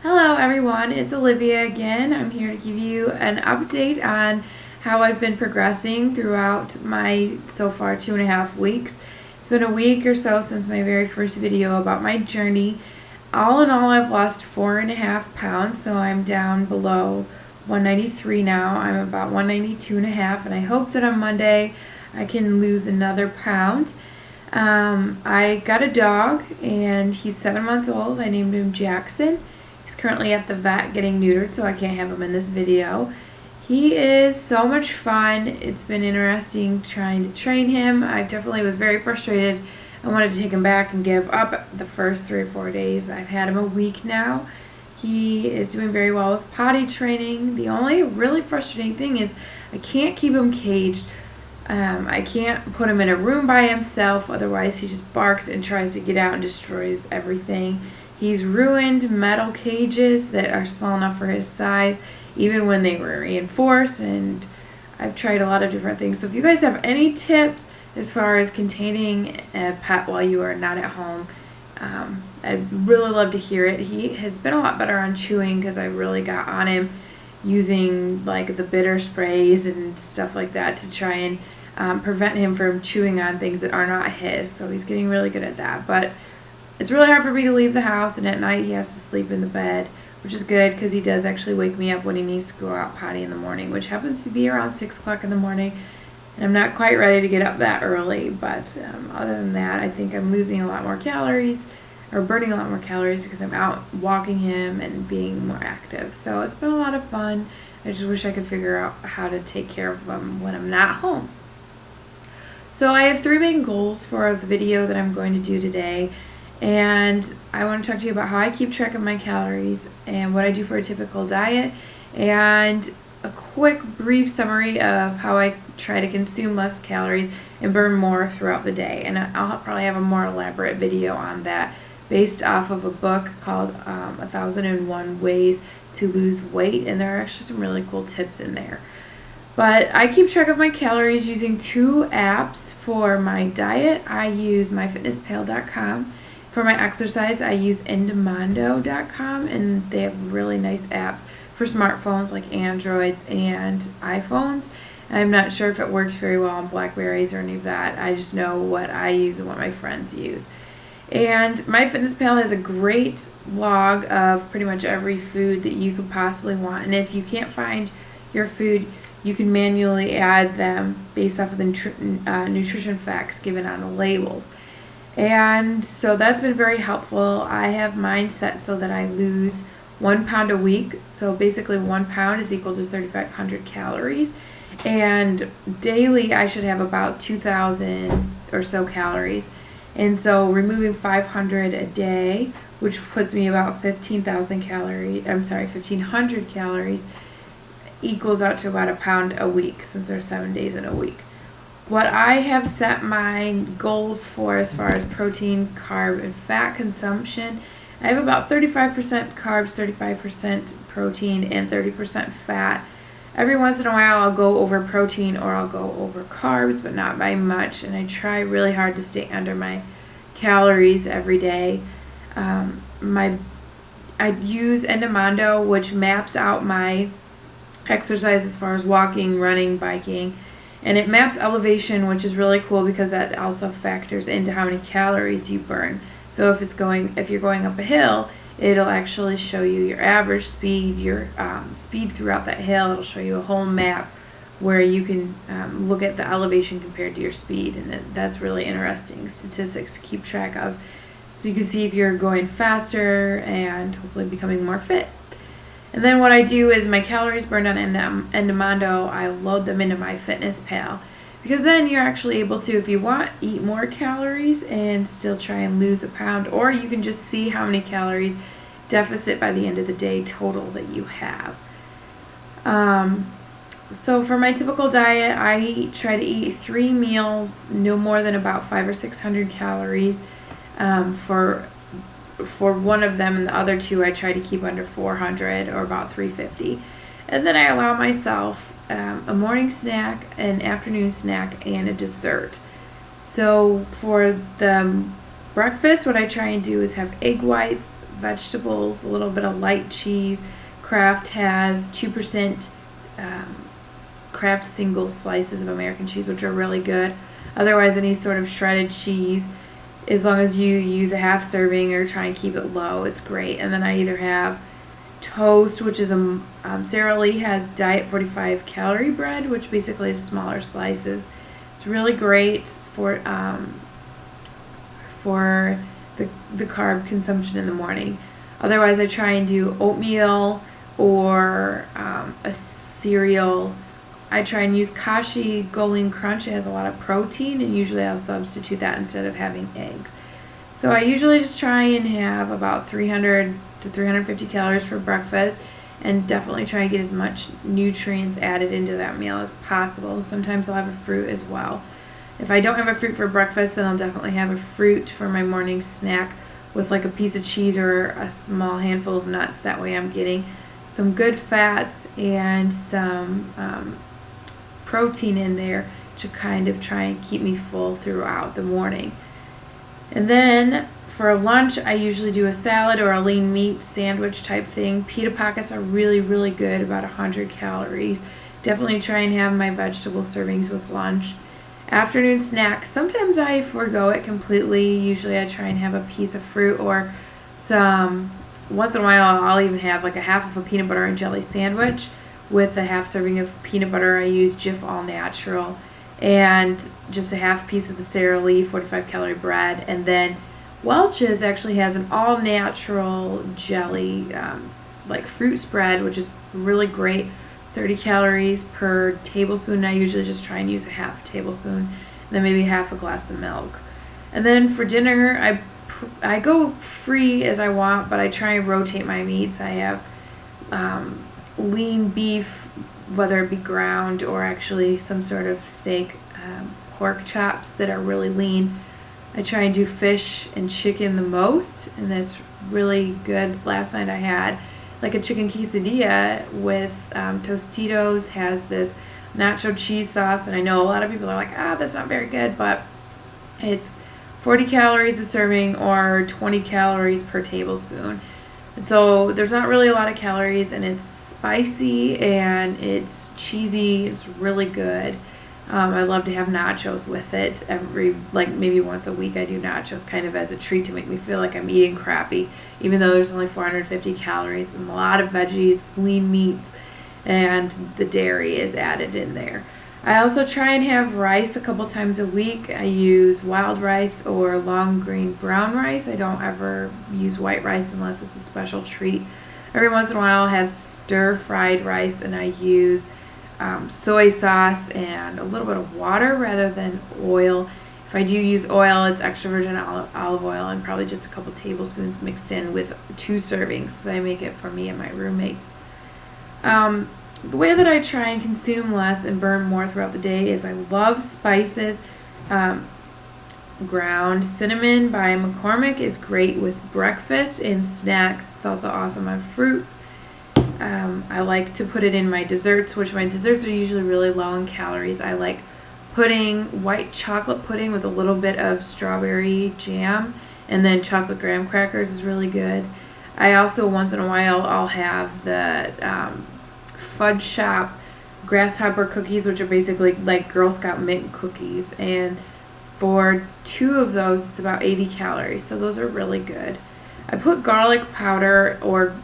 Hello everyone, it's Olivia again. I'm here to give you an update on how I've been progressing throughout my so far 2.5 weeks. It's been a week or so since my very first video about my journey. All in all, I've lost 4.5 pounds, so I'm down below 193 now. I'm about 192.5, and I hope that on Monday I can lose another pound. I got a dog, and he's 7 months old. I named him Jackson. He's currently at the vet getting neutered, so I can't have him in this video. He is so much fun. It's been interesting trying to train him. I definitely was very frustrated. I wanted to take him back and give up the first 3 or 4 days. I've had him a week now. He is doing very well with potty training. The only really frustrating thing is I can't keep him caged. I can't put him in a room by himself, otherwise he just barks and tries to get out and destroys everything. He's ruined metal cages that are small enough for his size, even when they were reinforced, and I've tried a lot of different things. So if you guys have any tips as far as containing a pet while you are not at home, I'd really love to hear it. He has been a lot better on chewing because I really got on him using like the bitter sprays and stuff like that to try and prevent him from chewing on things that are not his. So he's getting really good at that. But it's really hard for me to leave the house, and at night he has to sleep in the bed, which is good because he does actually wake me up when he needs to go out potty in the morning, which happens to be around 6 o'clock in the morning. And I'm not quite ready to get up that early, but other than that, I think I'm losing a lot more calories, or burning a lot more calories, because I'm out walking him and being more active. So it's been a lot of fun. I just wish I could figure out how to take care of him when I'm not home. So I have 3 main goals for the video that I'm going to do today. And I want to talk to you about how I keep track of my calories and what I do for a typical diet, and a quick brief summary of how I try to consume less calories and burn more throughout the day. And I'll probably have a more elaborate video on that based off of a book called 1001 Ways to Lose Weight, and there are actually some really cool tips in there. But I keep track of my calories using 2 apps. For my diet, I use myfitnesspal.com. For my exercise, I use Endomondo.com, and they have really nice apps for smartphones like Androids and iPhones. I'm not sure if it works very well on Blackberries or any of that. I just know what I use and what my friends use. And MyFitnessPal has a great log of pretty much every food that you could possibly want. And if you can't find your food, you can manually add them based off of the nutrition facts given on the labels. And so that's been very helpful. I have mine set so that I lose 1 pound a week. So basically 1 pound is equal to 3,500 calories. And daily I should have about 2,000 or so calories. And so removing 500 a day, which puts me about 15,000 calories, 1,500 calories, equals out to about 1 pound a week, since there's 7 days in a week. What I have set my goals for as far as protein, carb, and fat consumption, I have about 35% carbs, 35% protein, and 30% fat. Every once in a while I'll go over protein or I'll go over carbs, but not by much, and I try really hard to stay under my calories every day. I use Endomondo, which maps out my exercise as far as walking, running, biking. And it maps elevation, which is really cool because that also factors into how many calories you burn. So if you're going up a hill, it'll actually show you your average speed, your speed throughout that hill. It'll show you a whole map where you can look at the elevation compared to your speed, and that's really interesting statistics to keep track of. So you can see if you're going faster and hopefully becoming more fit. And then what I do is my calories burned on Endomondo, I load them into MyFitnessPal, because then you're actually able to, if you want, eat more calories and still try and lose a pound, or you can just see how many calories deficit by the end of the day total that you have. So for my typical diet, I try to eat 3 meals, no more than about 500 or 600 calories for one of them, and the other 2 I try to keep under 400 or about 350. And then I allow myself a morning snack, an afternoon snack, and a dessert. So for the breakfast, what I try and do is have egg whites, vegetables, a little bit of light cheese. Kraft has 2% Kraft single slices of American cheese, which are really good. Otherwise, any sort of shredded cheese, as long as you use a half serving or try and keep it low, it's great. And then I either have toast, which is Sara Lee has Diet 45 calorie bread, which basically is smaller slices. It's really great for the carb consumption in the morning. Otherwise, I try and do oatmeal or a cereal. I try and use Kashi Golden Crunch. It has a lot of protein, and usually I'll substitute that instead of having eggs. So I usually just try and have about 300 to 350 calories for breakfast, and definitely try and get as much nutrients added into that meal as possible. Sometimes I'll have a fruit as well. If I don't have a fruit for breakfast, then I'll definitely have a fruit for my morning snack with like a piece of cheese or a small handful of nuts. That way I'm getting some good fats and some protein in there to kind of try and keep me full throughout the morning. And then for lunch, I usually do a salad or a lean meat sandwich type thing. Pita pockets are really, really good, about 100 calories. Definitely try and have my vegetable servings with lunch. Afternoon snack, sometimes I forego it completely. Usually I try and have a piece of fruit or some, once in a while I'll even have like a half of a peanut butter and jelly sandwich with a half serving of peanut butter. I use Jif All Natural, and just a half piece of the Sara Lee 45 calorie bread. And then Welch's actually has an all natural jelly, like fruit spread, which is really great. 30 calories per tablespoon. I usually just try and use a half a tablespoon, and then maybe half a glass of milk. And then for dinner, I go free as I want, but I try and rotate my meats. I have lean beef, whether it be ground or actually some sort of steak, pork chops that are really lean. I try and do fish and chicken the most, and that's really good. Last night I had like a chicken quesadilla with Tostitos, has this nacho cheese sauce, and I know a lot of people are like, that's not very good, but it's 40 calories a serving or 20 calories per tablespoon. And so there's not really a lot of calories, and it's spicy and it's cheesy. It's really good. I love to have nachos with it maybe once a week. I do nachos kind of as a treat to make me feel like I'm eating crappy, even though there's only 450 calories and a lot of veggies, lean meats, and the dairy is added in there. I also try and have rice a couple times a week. I use wild rice or long green brown rice. I don't ever use white rice unless it's a special treat. Every once in a while I'll have stir-fried rice, and I use soy sauce and a little bit of water rather than oil. If I do use oil, it's extra virgin olive oil and probably just a couple tablespoons mixed in with 2 servings, because I make it for me and my roommate. The way that I try and consume less and burn more throughout the day is I love spices. Ground cinnamon by McCormick is great with breakfast and snacks. It's also awesome on fruits. I like to put it in my desserts, which my desserts are usually really low in calories. I like pudding, white chocolate pudding with a little bit of strawberry jam, and then chocolate graham crackers is really good. I also, once in a while, I'll have the Fudge Shop grasshopper cookies, which are basically like Girl Scout mint cookies, and for 2 of those it's about 80 calories, so those are really good. I put garlic powder or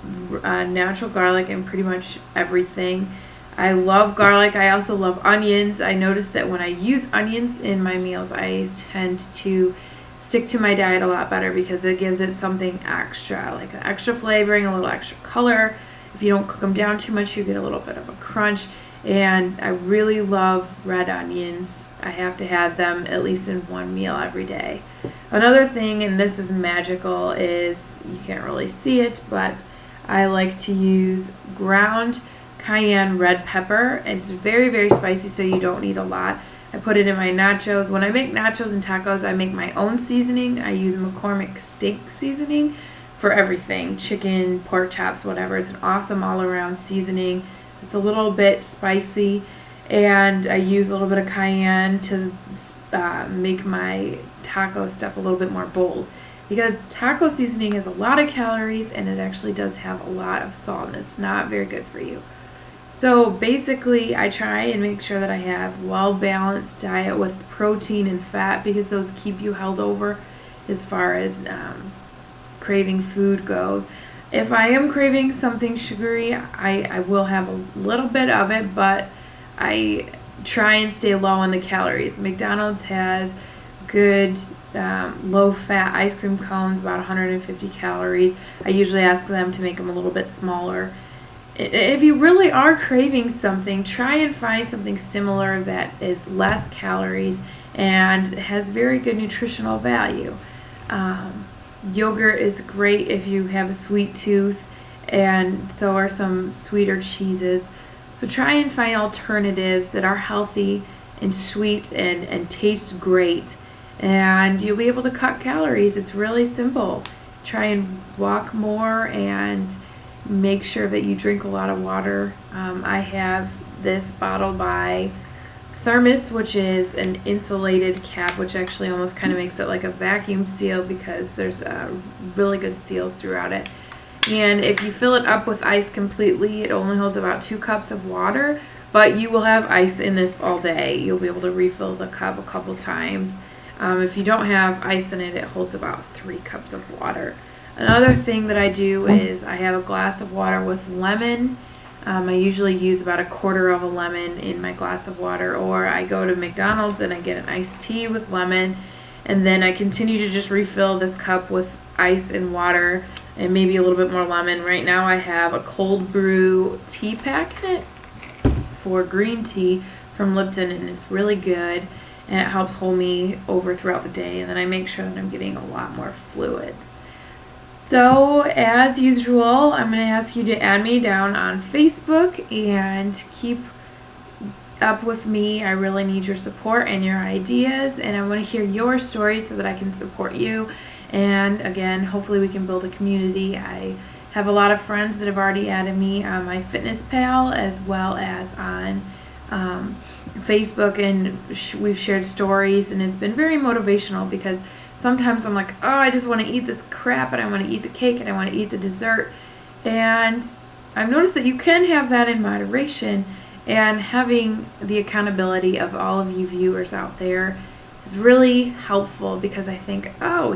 natural garlic in pretty much everything. I love garlic. I also love onions. I notice that when I use onions in my meals, I tend to stick to my diet a lot better because it gives it something extra, like an extra flavoring, a little extra color. If you don't cook them down too much, you get a little bit of a crunch. And I really love red onions. I have to have them at least in one meal every day. Another thing, and this is magical, is you can't really see it, but I like to use ground cayenne red pepper. It's very, very spicy, so you don't need a lot. I put it in my nachos. When I make nachos and tacos, I make my own seasoning. I use McCormick steak seasoning for everything, chicken, pork chops, whatever. It's an awesome all-around seasoning. It's a little bit spicy, and I use a little bit of cayenne to make my taco stuff a little bit more bold. because taco seasoning has a lot of calories and it actually does have a lot of salt and it's not very good for you. So basically, I try and make sure that I have well-balanced diet with protein and fat because those keep you held over as far as craving food goes. If I am craving something sugary, I will have a little bit of it, but I try and stay low on the calories. McDonald's has good low-fat ice cream cones, about 150 calories. I usually ask them to make them a little bit smaller. If you really are craving something, try and find something similar that is less calories and has very good nutritional value. Yogurt is great if you have a sweet tooth, and so are some sweeter cheeses. So try and find alternatives that are healthy and sweet and taste great, and you'll be able to cut calories. It's really simple. Try and walk more and make sure that you drink a lot of water. I have this bottle by Thermos, which is an insulated cap, which actually almost kind of makes it like a vacuum seal because there's really good seals throughout it. And if you fill it up with ice completely, it only holds about 2 cups of water, but you will have ice in this all day. You'll be able to refill the cup a couple times. If you don't have ice in it, it holds about 3 cups of water. Another thing that I do is I have a glass of water with lemon. I usually use about 1/4 of a lemon in my glass of water, or I go to McDonald's and I get an iced tea with lemon, and then I continue to just refill this cup with ice and water and maybe a little bit more lemon. Right now I have a cold brew tea pack in it for green tea from Lipton, and it's really good and it helps hold me over throughout the day, and then I make sure that I'm getting a lot more fluids. So, as usual, I'm going to ask you to add me down on Facebook and keep up with me. I really need your support and your ideas, and I want to hear your stories so that I can support you. And again, hopefully we can build a community. I have a lot of friends that have already added me on my Fitness Pal as well as on Facebook, and we've shared stories, and it's been very motivational because sometimes I'm like, oh, I just want to eat this crap, and I want to eat the cake, and I want to eat the dessert. And I've noticed that you can have that in moderation, and having the accountability of all of you viewers out there is really helpful because I think, oh,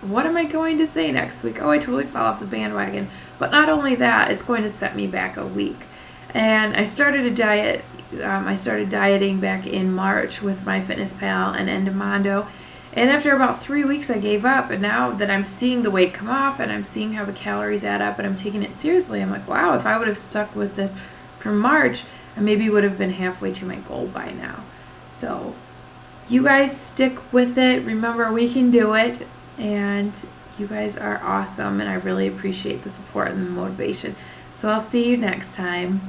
what am I going to say next week? Oh, I totally fell off the bandwagon. But not only that, it's going to set me back a week. And I started a diet. I started dieting back in March with my Fitness Pal and Endomondo. And after about 3 weeks, I gave up. And now that I'm seeing the weight come off and I'm seeing how the calories add up and I'm taking it seriously, I'm like, wow, if I would have stuck with this from March, I maybe would have been halfway to my goal by now. So you guys stick with it. Remember, we can do it. And you guys are awesome. And I really appreciate the support and the motivation. So I'll see you next time.